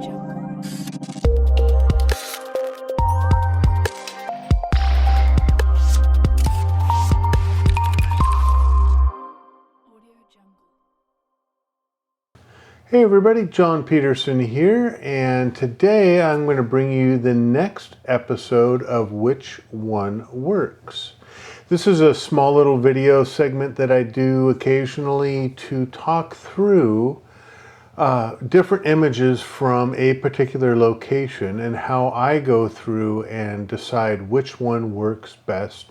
Hey everybody, John Peterson here, and today I'm going to bring you the next episode of Which One Works. This is a small little video segment that I do occasionally to talk through different images from a particular location and how I go through and decide which one works best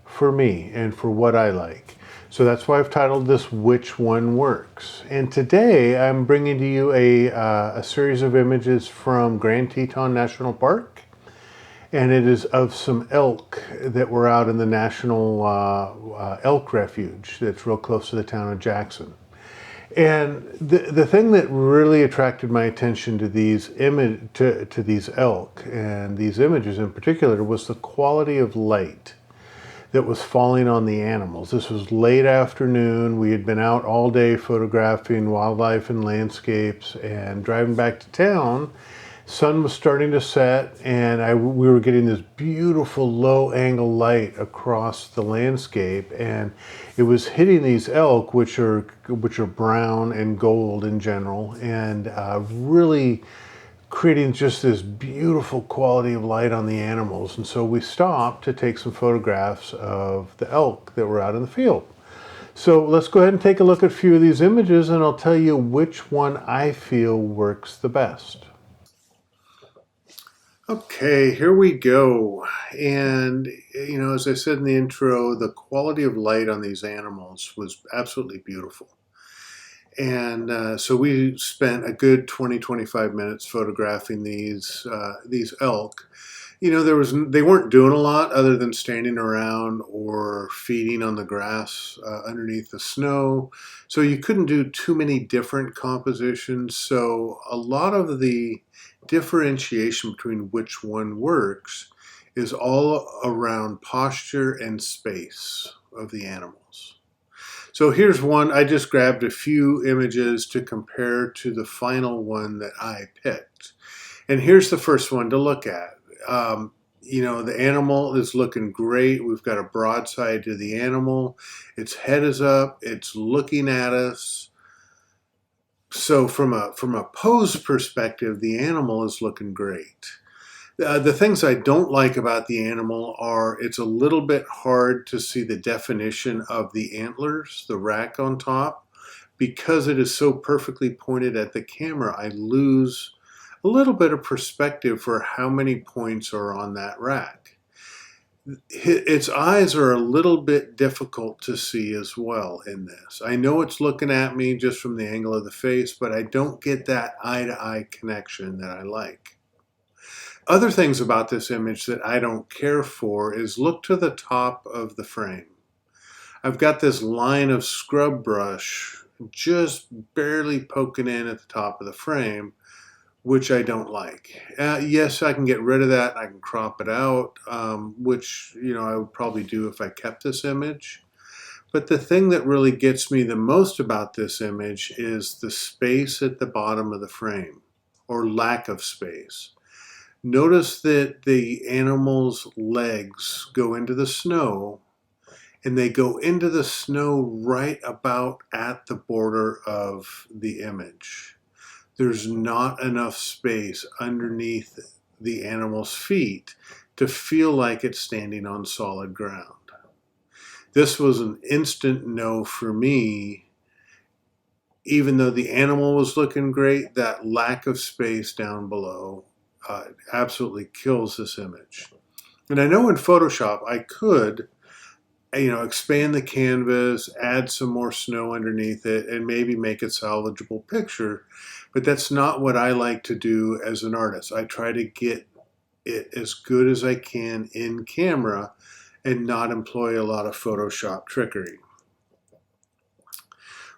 for me and for what I like. So that's why I've titled this Which One Works. And today I'm bringing to you a series of images from Grand Teton National Park. And it is of some elk that were out in the National Elk Refuge that's real close to the town of Jackson. And the thing that really attracted my attention to these these elk and these images in particular was the quality of light that was falling on the animals. This was late afternoon. We had been out all day photographing wildlife and landscapes, and driving back to town, sun was starting to set, and we were getting this beautiful low angle light across the landscape, and it was hitting these elk, which are brown and gold in general, and really creating just this beautiful quality of light on the animals. And so we stopped to take some photographs of the elk that were out in the field. So let's go ahead and take a look at a few of these images, and I'll tell you which one I feel works the best. Okay, here we go. And, you know, as I said in the intro, the quality of light on these animals was absolutely beautiful. And so we spent a good 20-25 minutes photographing these elk. You know, they weren't doing a lot other than standing around or feeding on the grass underneath the snow. So you couldn't do too many different compositions. So a lot of the differentiation between which one works is all around posture and space of the animals. So here's one. I just grabbed a few images to compare to the final one that I picked. And here's the first one to look at. You know, the animal is looking great. We've got a broadside to the animal. Its head is up. It's looking at us. So from a pose perspective, the animal is looking great. The things I don't like about the animal are it's a little bit hard to see the definition of the antlers, the rack on top. Because it is so perfectly pointed at the camera, I lose a little bit of perspective for how many points are on that rack. Its eyes are a little bit difficult to see as well in this. I know it's looking at me just from the angle of the face, but I don't get that eye-to-eye connection that I like. Other things about this image that I don't care for is look to the top of the frame. I've got this line of scrub brush just barely poking in at the top of the frame, which I don't like. Yes, I can get rid of that. I can crop it out, which, you know, I would probably do if I kept this image. But the thing that really gets me the most about this image is the space at the bottom of the frame, or lack of space. Notice that the animal's legs go into the snow, and they go into the snow right about at the border of the image. There's not enough space underneath the animal's feet to feel like it's standing on solid ground. This was an instant no for me. Even though the animal was looking great, that lack of space down below absolutely kills this image. And I know in Photoshop I could, you know, expand the canvas, add some more snow underneath it, and maybe make a salvageable picture. But that's not what I like to do as an artist. I try to get it as good as I can in camera and not employ a lot of Photoshop trickery.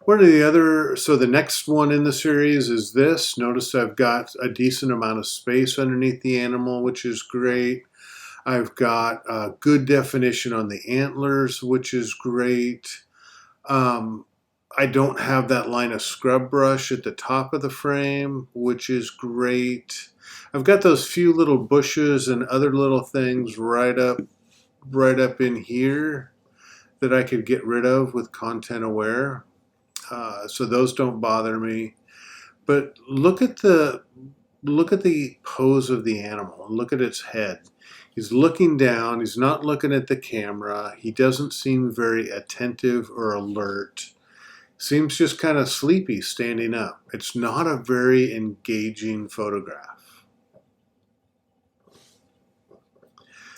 One of the other, so the next one in the series is this. Notice I've got a decent amount of space underneath the animal, which is great. I've got good definition on the antlers, which is great. I don't have that line of scrub brush at the top of the frame, which is great. I've got those few little bushes and other little things right up in here that I could get rid of with content aware. So those don't bother me. But look at the pose of the animal. Look at its head. He's looking down. He's not looking at the camera. He doesn't seem very attentive or alert. Seems just kind of sleepy standing up. It's not a very engaging photograph.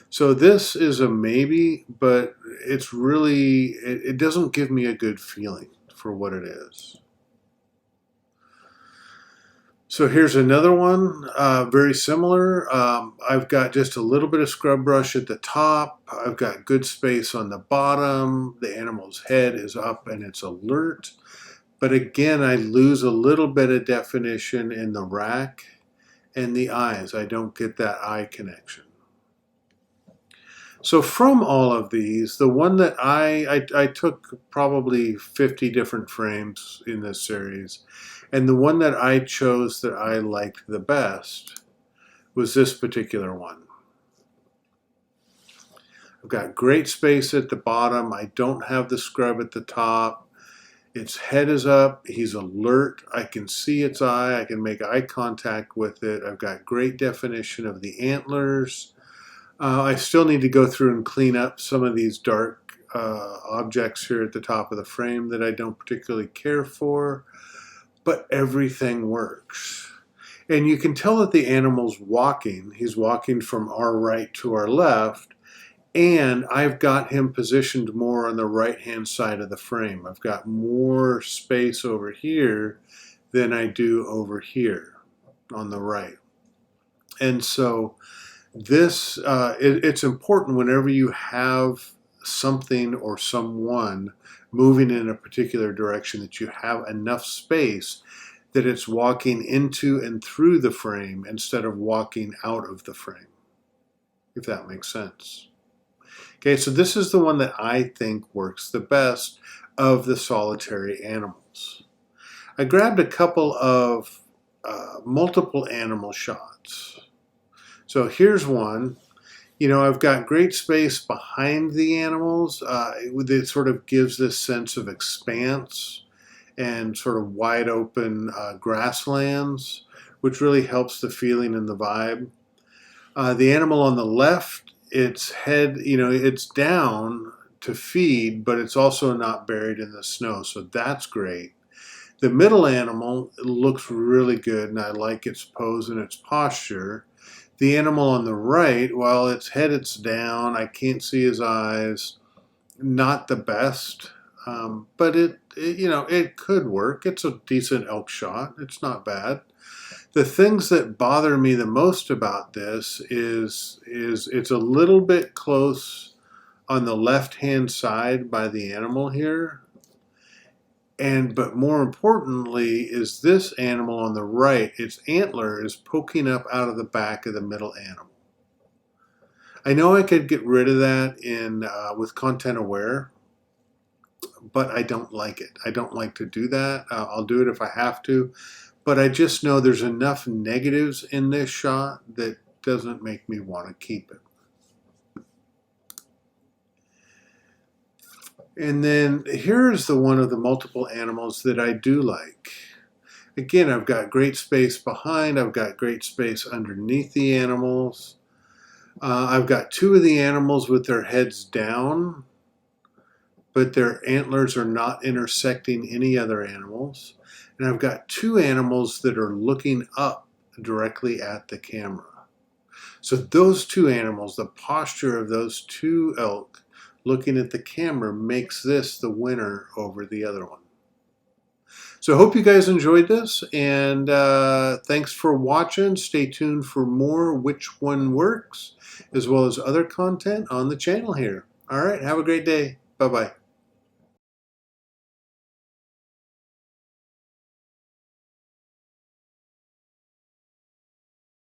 So this is a maybe, but it's really, it doesn't give me a good feeling for what it is. So here's another one, very similar. I've got just a little bit of scrub brush at the top. I've got good space on the bottom. The animal's head is up and it's alert. But again, I lose a little bit of definition in the rack and the eyes. I don't get that eye connection. So from all of these, the one that I took probably 50 different frames in this series, and the one that I chose that I liked the best was this particular one. I've got great space at the bottom. I don't have the scrub at the top. Its head is up. He's alert. I can see its eye. I can make eye contact with it. I've got great definition of the antlers. I still need to go through and clean up some of these dark objects here at the top of the frame that I don't particularly care for, but everything works. And you can tell that the animal's walking. He's walking from our right to our left, and I've got him positioned more on the right-hand side of the frame. I've got more space over here than I do over here on the right. And so this, it's important whenever you have something or someone moving in a particular direction that you have enough space that it's walking into and through the frame instead of walking out of the frame, if that makes sense. Okay, so this is the one that I think works the best of the solitary animals. I grabbed a couple of multiple animal shots. So here's one. You know, I've got great space behind the animals. It sort of gives this sense of expanse and sort of wide open grasslands, which really helps the feeling and the vibe. The animal on the left, its head, you know, it's down to feed, but it's also not buried in the snow, so that's great. The middle animal looks really good, and I like its pose and its posture. The animal on the right, while its head is down, I can't see his eyes, not the best, but you know, it could work. It's a decent elk shot. It's not bad. The things that bother me the most about this is it's a little bit close on the left-hand side by the animal here. But more importantly is this animal on the right, its antler is poking up out of the back of the middle animal. I know I could get rid of that with content aware, but I don't like it. I don't like to do that. I'll do it if I have to, but I just know there's enough negatives in this shot that doesn't make me want to keep it. And then here's the one of the multiple animals that I do like. Again, I've got great space behind. I've got great space underneath the animals. I've got two of the animals with their heads down, but their antlers are not intersecting any other animals. And I've got two animals that are looking up directly at the camera. So those two animals, the posture of those two elk looking at the camera makes this the winner over the other one. So I hope you guys enjoyed this, and thanks for watching. Stay tuned for more Which One Works, as well as other content on the channel here. All right, have a great day. Bye-bye.